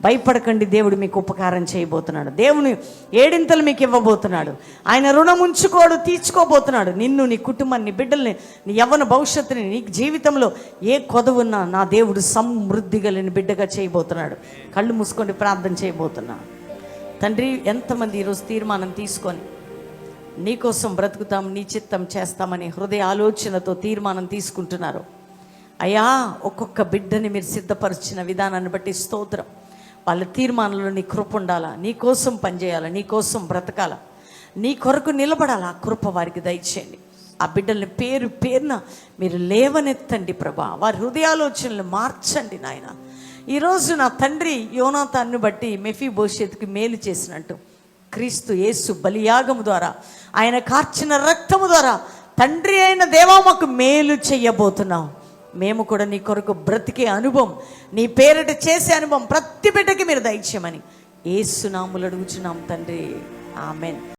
భయపడకండి, దేవుడు మీకు ఉపకారం చేయబోతున్నాడు. దేవుని ఏడింతలు మీకు ఇవ్వబోతున్నాడు. ఆయన రుణం ఉంచుకోడు, తీర్చుకోబోతున్నాడు. నిన్ను, నీ కుటుంబాన్ని, నీ బిడ్డల్ని, నీ యవ్వన భవిష్యత్తుని, నీ జీవితంలో ఏ కొదవున్నా నా దేవుడు సమృద్ధి కలిగిన బిడ్డగా చేయబోతున్నాడు. కళ్ళు మూసుకొని ప్రార్థన చేయబోతున్నాడు. తండ్రి, ఎంతమంది ఈరోజు తీర్మానం తీసుకొని నీకోసం బ్రతుకుతాం, నీ చిత్తం చేస్తామని హృదయ ఆలోచనతో తీర్మానం తీసుకుంటున్నారు. అయ్యా, ఒక్కొక్క బిడ్డని మీరు సిద్ధపరిచిన విధానాన్ని బట్టి స్తోత్రం. వాళ్ళ తీర్మానంలో నీ కృప ఉండాలా, నీ కోసం పనిచేయాలా, నీ కోసం బ్రతకాలా, నీ కొరకు నిలబడాలా. ఆ కృప వారికి దయచేయండి. ఆ బిడ్డల్ని పేరు పేరున మీరు లేవనెత్తండి ప్రభా. వారి హృదయాలోచనలు మార్చండి నాయన. ఈరోజు నా తండ్రి యోనాతాన్ని బట్టి మెఫీబోషెతుకి మేలు చేసినట్టు క్రీస్తు యేసు బలియాగము ద్వారా, ఆయన కార్చిన రక్తము ద్వారా తండ్రి అయిన దేవా మాకు మేలు చెయ్యబోతున్నాం. మేము కూడా నీ కొరకు బ్రతికే అనుభవం, నీ పేరిట చేసే అనుభవం ప్రతి బిడ్డకి మీరు దయచేయమని యేసు నామములో అడుగుచున్నాం తండ్రి. ఆమెన్.